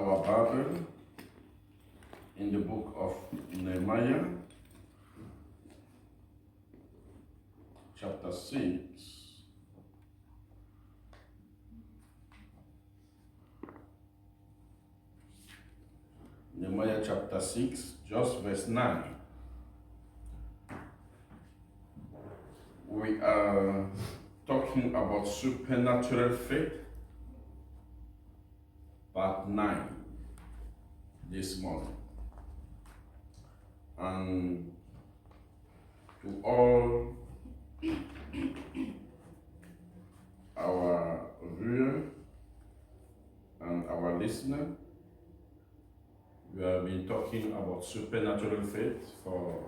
our Bible in the book of Nehemiah, chapter 6. Nehemiah chapter 6, just verse 9. We are talking about supernatural faith, part 9, this morning. And to all our viewers and our listeners, we have been talking about supernatural faith for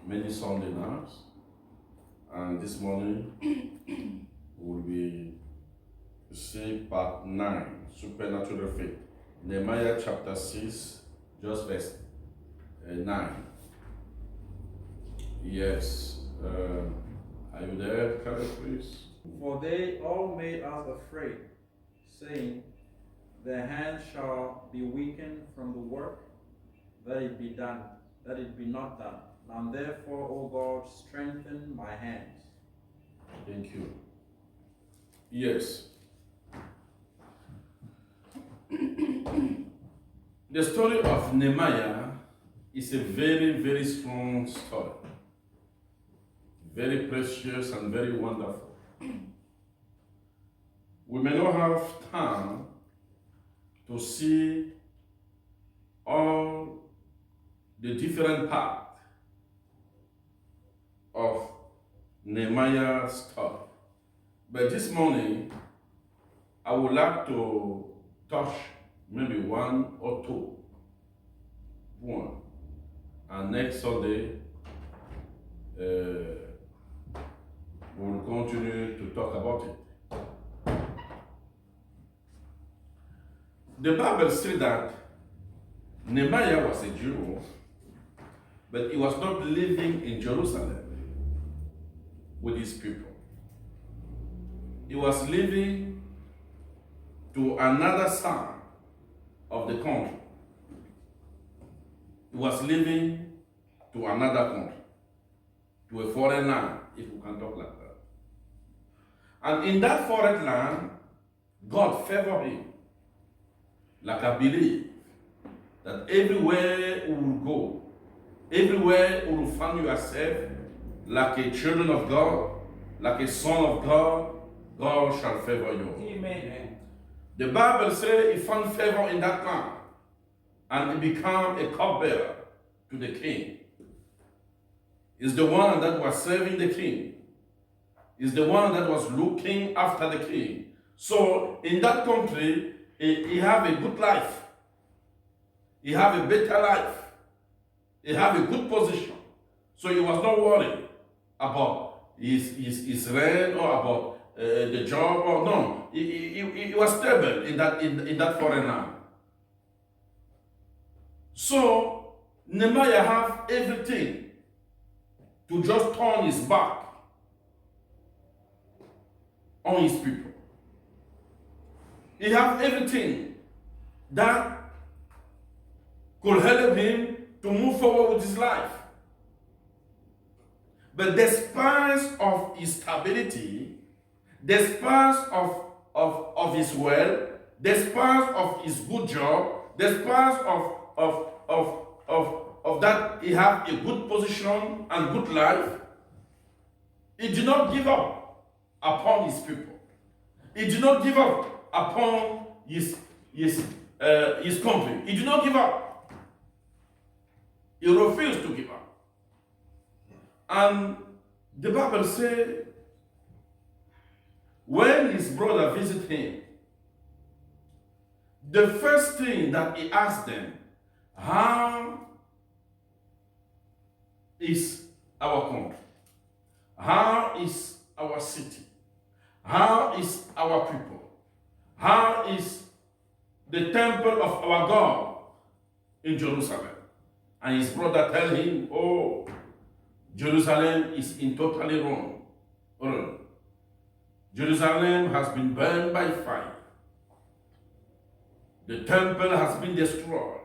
many Sunday nights. And this morning, we'll be see part 9, supernatural faith. Nehemiah chapter 6, just verse 9. Yes. Are you there, Carol, please? For they all made us afraid, saying, their hands shall be weakened from the work, that it be not done. Now therefore, O God, strengthen my hands. Thank you. Yes. The story of Nehemiah is a very, very strong story. Very precious and very wonderful. We may not have time to see all the different parts of Nehemiah's story. But this morning, I would like to touch maybe one or two. And next Sunday, we'll continue to talk about it. The Bible says that Nehemiah was a Jew, but he was not living in Jerusalem with his people. He was living to another side of the country. He was living to another country, to a foreign land, if we can talk like that. And in that foreign land, God favored him. Like I believe that everywhere you will go, everywhere you will find yourself, like a children of God, like a son of God, God shall favor you. Amen. The Bible says he found favor in that land, and he became a cupbearer to the king. He's the one that was serving the king. He's the one that was looking after the king. So in that country, he have a good life. He have a better life. He have a good position. So he was not worried about his rent or about the job or no. He was stable in that foreign land. So Nehemiah have everything to just turn his back on his people. He have everything that could help him to move forward with his life. But despite of his stability, despite of his wealth, despite of his good job, despite of that he have a good position and good life, he did not give up upon his people. He did not give up upon his country. He did not give up. He refused to give up. And the Bible says, when his brother visited him, the first thing that he asked them, how is our country? How is our city? How is our people? How is the temple of our God in Jerusalem? And his brother tell him, oh, Jerusalem is in totally wrong. Jerusalem has been burned by fire. The temple has been destroyed.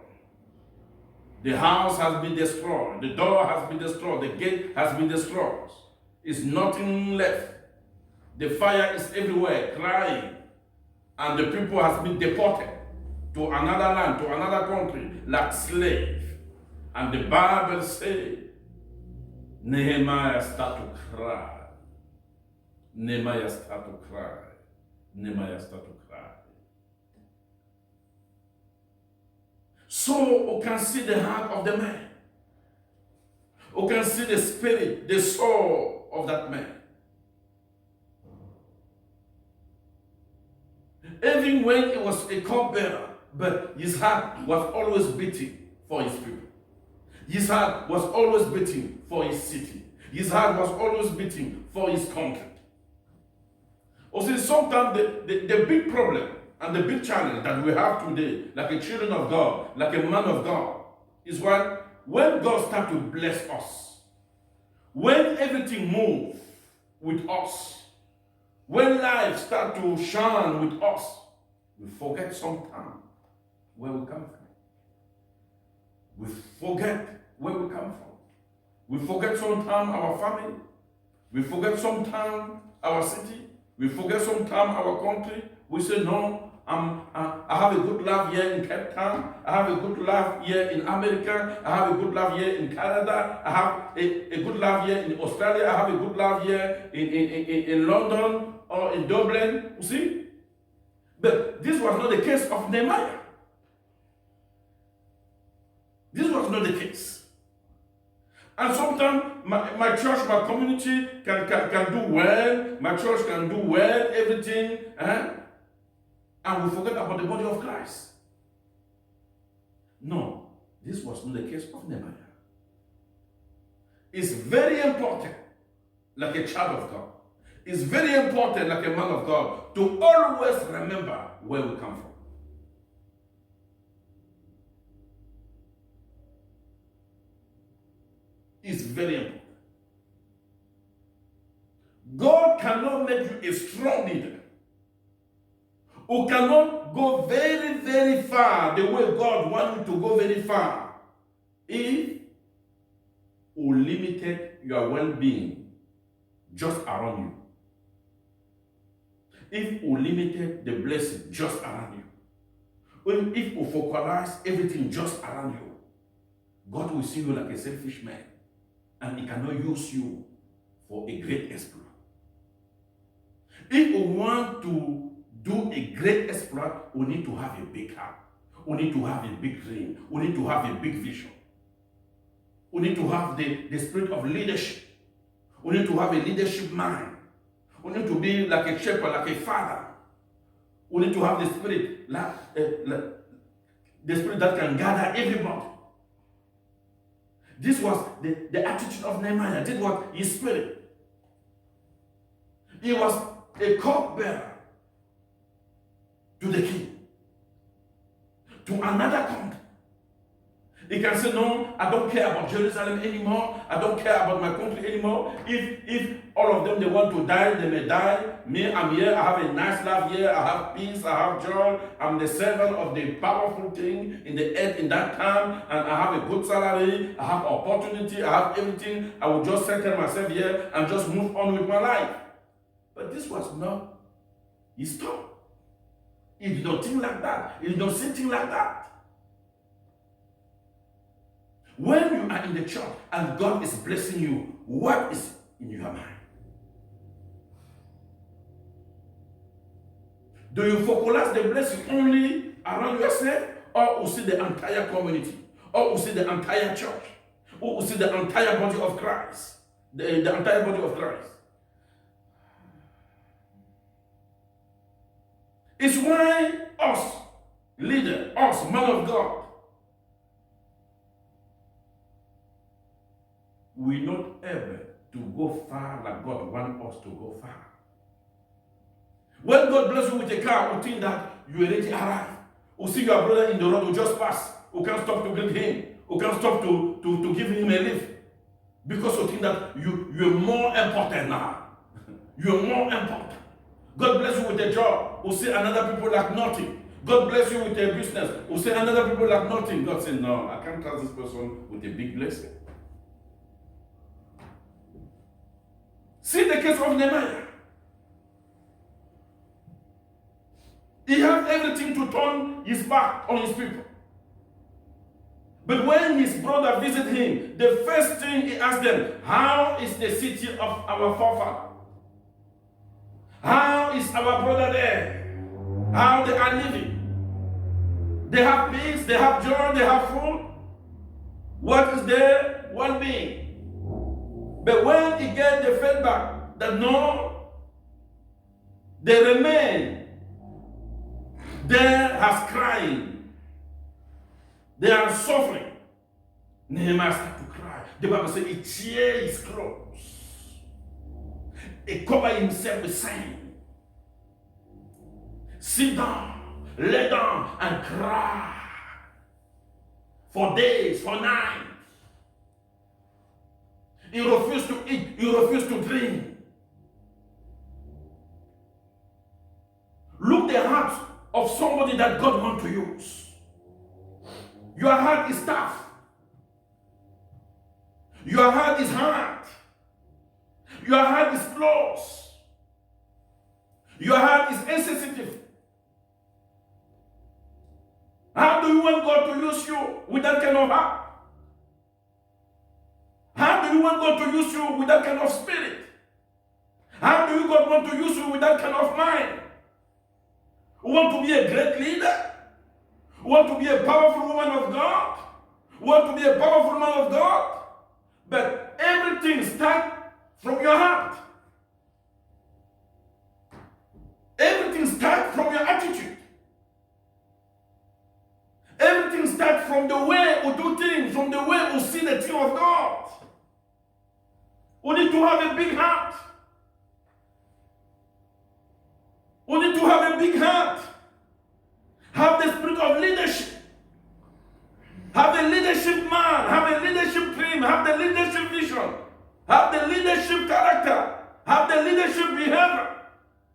The house has been destroyed. The door has been destroyed. The gate has been destroyed. It's nothing left. The fire is everywhere, crying. And the people has been deported to another land, to another country, like slave. And the Bible says, Nehemiah started to cry. Nehemiah started to cry. Nehemiah started to cry. So we can see the heart of the man. We can see the spirit, the soul of that man. Even when he was a cupbearer, but his heart was always beating for his people. His heart was always beating for his city. His heart was always beating for his country. Also, sometimes the big problem and the big challenge that we have today, like a children of God, like a man of God, is what when God starts to bless us, when everything moves with us, when life starts to shine with us, we forget sometimes where we come from. We forget where we come from. We forget sometimes our family. We forget sometimes our city. We forget sometimes our country. We say, no, I have a good life here in Cape Town. I have a good life here in America. I have a good life here in Canada. I have a good life here in Australia. I have a good life here in London or in Dublin. You see? But this was not the case of Nehemiah. This was not the case. And sometimes my church, my community can do well. My church can do well, everything. And we forget about the body of Christ. No, this was not the case of Nehemiah. It's very important, like a child of God. It's very important, like a man of God, to always remember where we come from. Is very important. God cannot make you a strong leader who cannot go very, very far the way God wants you to go very far if you limited your well-being just around you. If you limited the blessing just around you. If you focalize everything just around you, God will see you like a selfish man. And he cannot use you for a great exploit. If we want to do a great exploit, we need to have a big heart. We need to have a big dream. We need to have a big vision. We need to have the spirit of leadership. We need to have a leadership mind. We need to be like a shepherd, like a father. We need to have the spirit, the spirit that can gather everybody. This was the attitude of Nehemiah. This was his spirit. He was a cupbearer to the king, to another country. He can say, no, I don't care about Jerusalem anymore. I don't care about my country anymore. If all of them, they want to die, they may die. Me, I'm here. I have a nice life here. I have peace. I have joy. I'm the servant of the powerful king in the earth in that time. And I have a good salary. I have opportunity. I have everything. I will just settle myself here and just move on with my life. But this was not his thought. He did not think like that. He did not say things like that. When you are in the church and God is blessing you, what is in your mind? Do you focalize the blessing only around yourself, or you see the entire community, or you see the entire church, or you see the entire body of Christ, the entire body of Christ? It's why us, leader, us, man of God, we not able to go far like God wants us to go far. When God bless you with a car, you think that you already arrived. You see your brother in the road who just passed, who can't stop to greet him, who can't stop to give him a lift. Because you think that you're more important now. You're more important. God bless you with a job. You see another people like nothing. God bless you with a business. We say another people have nothing. God said, no, I can't trust this person with a big blessing. See the case of Nehemiah. He had everything to turn his back on his people. But when his brother visited him, the first thing he asked them, how is the city of our forefather? How is our brother there? How they are living? They have peace, they have joy, they have food. What is their well-being? But when he get the feedback that no, they remain there as crying, they are suffering. Nehemiah started to cry. The Bible says he tear his clothes. He covered himself with sand. Sit down, lay down, and cry for days, for nights. He refused to eat, he refused to drink. Look the heart of somebody that God wants to use. Your heart is tough. Your heart is hard. Your heart is close. Your heart is insensitive. How do you want God to use you with that kind of heart? How do you want God to use you with that kind of spirit? How do you God want to use you with that kind of mind? You want to be a great leader? You want to be a powerful woman of God? You want to be a powerful man of God? But everything starts from your heart. Everything starts from your attitude. Everything starts from the way we do things, from the way we see the thing of God. We need to have a big heart. We need to have a big heart. Have the spirit of leadership. Have a leadership man. Have a leadership dream. Have the leadership vision. Have the leadership character. Have the leadership behavior.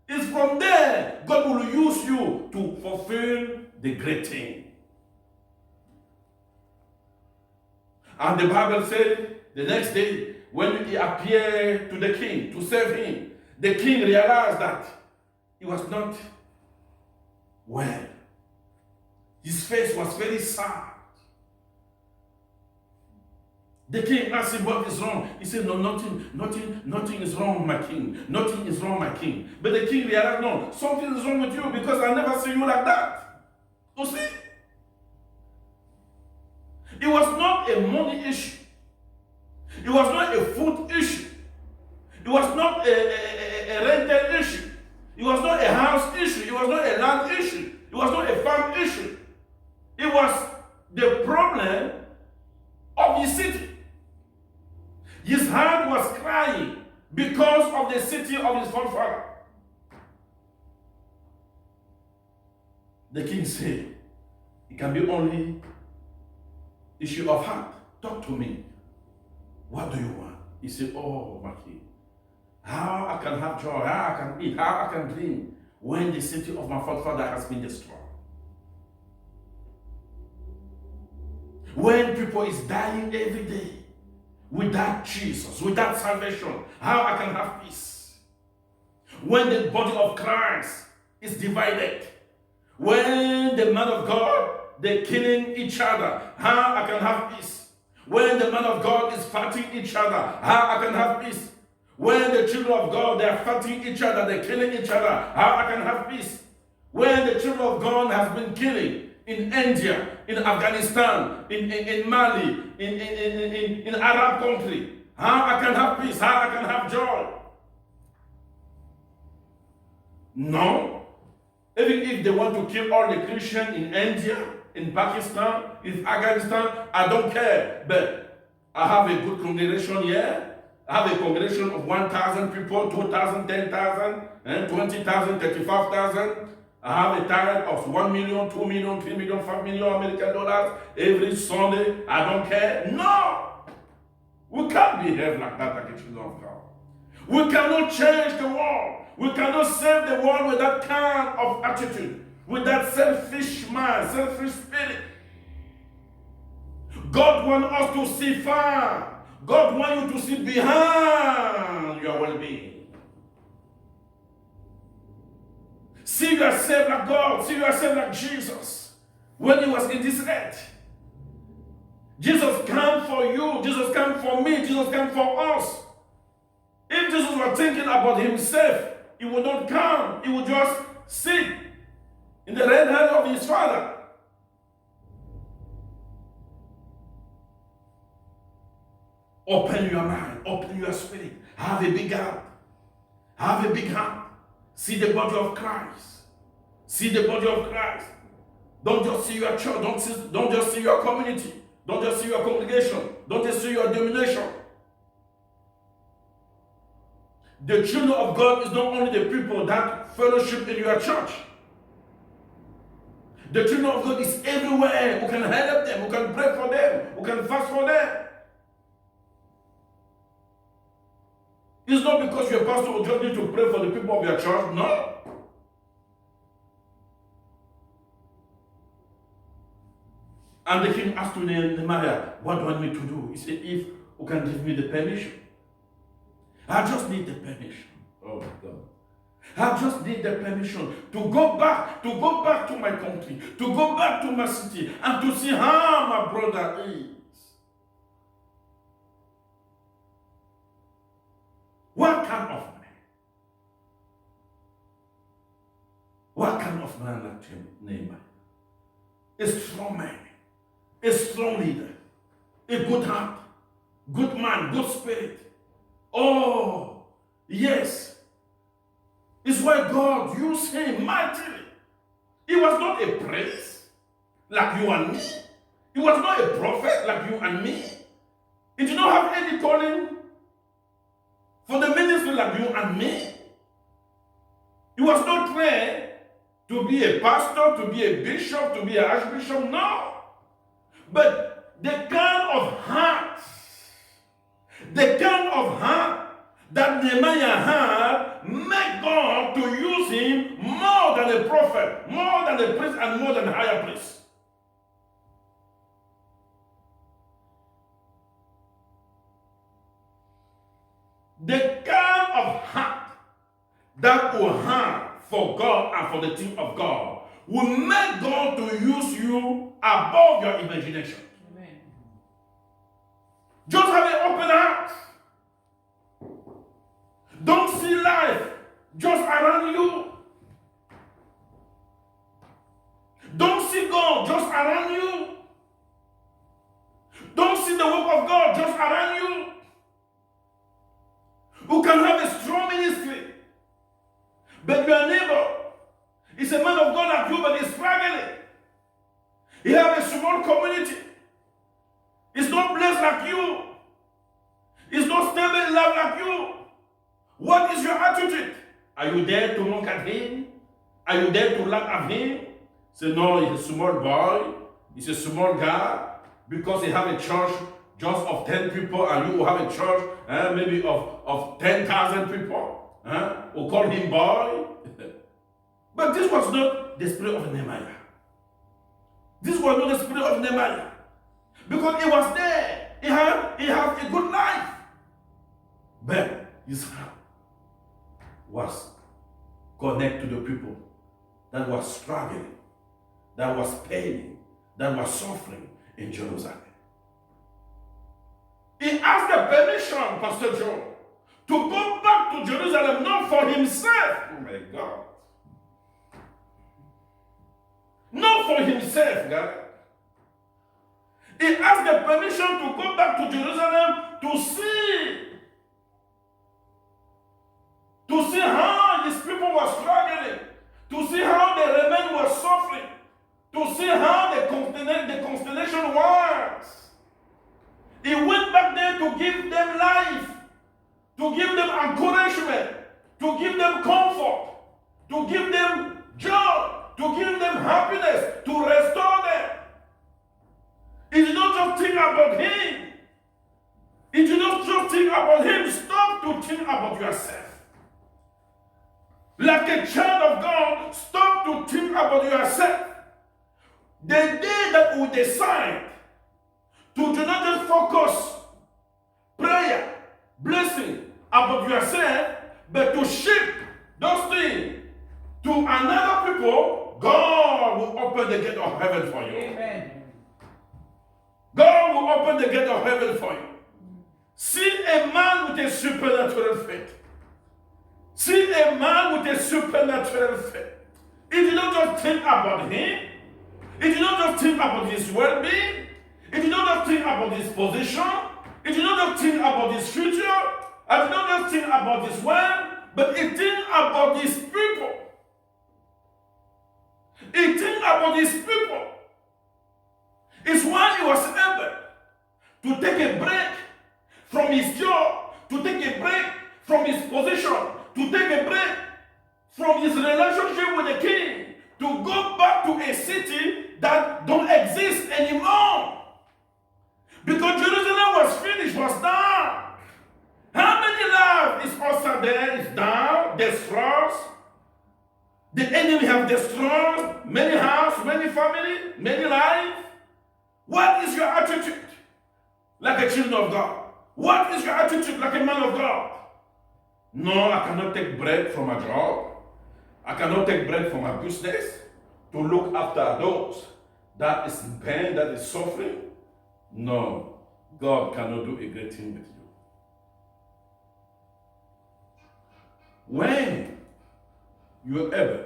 It's from there God will use you to fulfill the great thing. And the Bible said the next day when he appeared to the king to serve him, the king realized that he was not well. His face was very sad. The king asked him, what is wrong? He said, no, nothing is wrong, my king. Nothing is wrong, my king. But the king realized, no, something is wrong with you because I never see you like that. You see? It was not a money issue. It was not a food issue. It was not a rental issue. It was not a house issue. It was not a land issue. It was not a farm issue. It was the problem of the city. His heart was crying because of the city of his forefather. The king said, it can be only issue of heart. Talk to me. What do you want? He said, oh, my king, how I can have joy, how I can eat, how I can drink when the city of my forefather has been destroyed. When people is dying every day without Jesus, without salvation, how I can have peace? When the body of Christ is divided, when the man of God, they're killing each other, how I can have peace? When the man of God is fighting each other, how I can have peace? When the children of God, they are fighting each other, they're killing each other, how I can have peace? When the children of God has been killing in India, in Afghanistan, in Mali, in Arab country, how I can have peace, how I can have joy? No. Even if they want to kill all the Christians in India, in Pakistan, in Afghanistan, I don't care. But I have a good congregation here. I have a congregation of 1,000 people, 2,000, 10,000, 20,000, 35,000. I have a tithe of 1 million, 2 million, 3 million, 5 million American dollars every Sunday. I don't care. No! We can't behave like that like a children of God. We cannot change the world. We cannot save the world with that kind of attitude. with that selfish mind, selfish spirit. God wants us to see far. God wants you to see beyond your well-being. See yourself like God. See yourself like Jesus when he was in this earth. Jesus came for you. Jesus came for me. Jesus came for us. If Jesus were thinking about himself, he would not come. He would just sit in the right hand of his Father. Open your mind. Open your spirit. Have a big heart. Have a big heart. See the body of Christ. See the body of Christ. Don't just see your church. Don't just see your community. Don't just see your congregation. Don't just see your denomination. The children of God is not only the people that fellowship in your church. The children of God is everywhere. Who can help them, who can pray for them, who can fast for them. It's not because your pastor will just need to pray for the people of your church. No. And the king asked to Nehemiah, what do I need to do? He said, if you can give me the permission. I just need the permission. Oh my God. I just need the permission to go back to my country, to go back to my city, and to see how my brother is. What kind of man? What kind of man like Nehemiah? A strong man, a strong leader, a good heart, good man, good spirit. Oh, yes. It's why God used him mightily. He was not a priest like you and me. He was not a prophet like you and me. He did not have any calling for the ministry like you and me. He was not trained to be a pastor, to be a bishop, to be an archbishop. No. But the kind of heart that Nehemiah had made God to use him more than a prophet, more than a priest, and more than a higher priest. The kind of heart that will have for God and for the thing of God will make God to use you above your imagination. Amen. Just have an open heart. Don't see life just around you. Don't see God just around you. Don't see the work of God just around you. Who can have a strong ministry, but your neighbor is a man of God like you, but he's struggling. He has a small community. He's not blessed like you. He's not stable in life like you. What is your attitude? Are you there to mock at him? Are you there to laugh at him? Say, no, he's a small boy. He's a small guy. Because he have a church just of 10 people, and you will have a church maybe of 10,000 people. Who call him boy. But this was not the spirit of Nehemiah. This was not the spirit of Nehemiah. Because he was there. He had a good life. But his heart was connected to the people that was struggling, that was paining, that was suffering in Jerusalem. He asked the permission, Pastor Joe, to go back to Jerusalem, not for himself. Oh my God. Not for himself, God. He asked the permission to go back to Jerusalem to see how his people were struggling, to see how the remnant was suffering, to see how the constellation was. He went back there to give them life, to give them encouragement, to give them comfort, to give them joy, to give them happiness, to restore them. He did not just think about him. He did not just think about him. Stop to think about yourself. Like a child of God, stop stop to think about yourself. The day that we decide to do not just focus prayer, blessing about yourself, but to shift those things to another people, God will open the gate of heaven for you. Amen. God will open the gate of heaven for you. See a man with a supernatural faith. See a man with a supernatural faith. He did not just think about him. He did not just think about his well-being. He did not just think about his position. He did not just think about his future. He did not just think about his wealth, but he think about his people. He think about his people. It's why he was able to take a break from his job, to take a break from his position, to take a break from his relationship with the king, to go back to a city that don't exist anymore. Because Jerusalem was finished, was done. How many lives is also there? Is down, destroyed. The enemy have destroyed many houses, many families, many lives. What is your attitude like a child of God? What is your attitude like a man of God? No, I cannot take break from a job. I cannot take break from my business to look after those that is in pain, that is suffering. No, God cannot do a great thing with you. When you are able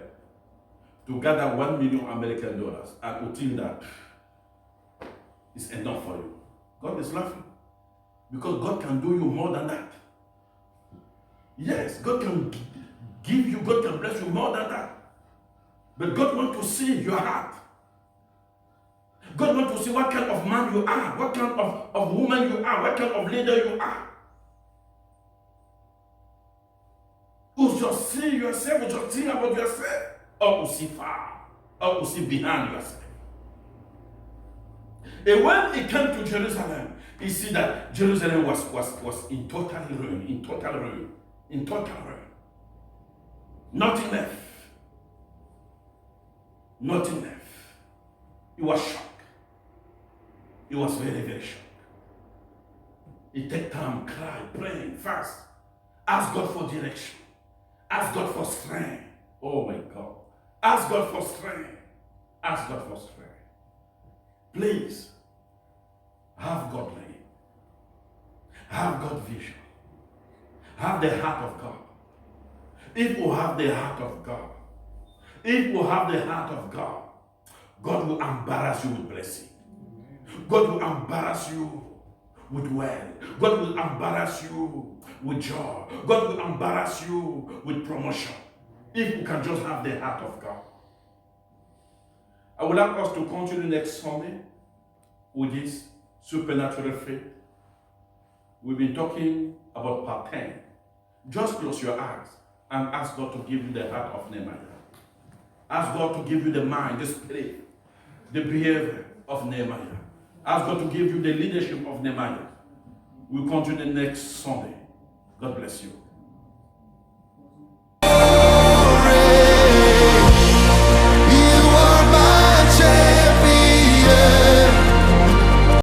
to gather $1 million American and you think that is enough for you, God is laughing. Because God can do you more than that. Yes, God can give you, God can bless you more than that. But God wants to see your heart. God wants to see what kind of man you are, what kind of woman you are, what kind of leader you are. You just see yourself, you just think about yourself, or you see far, or you see behind yourself. And when he came to Jerusalem, he see that Jerusalem was in total ruin, in total ruin, in total ruin. Nothing left. Nothing left. He was shocked. He was very, very shocked. He take time, cry, praying, fast. Ask God for direction. Ask God for strength. Oh my God. Ask God for strength. Ask God for strength. Please, have God name. Have God vision. Have the heart of God. If you have the heart of God, if you have the heart of God, God will embarrass you with blessing. God will embarrass you with wealth. God will embarrass you with joy. God will embarrass you with promotion. If you can just have the heart of God. I would like us to continue next Sunday with this supernatural faith. We've been talking about part 10. Just close your eyes and ask God to give you the heart of Nehemiah. Ask God to give you the mind, the spirit, the behavior of Nehemiah. Ask God to give you the leadership of Nehemiah. We'll continue next Sunday. God bless you.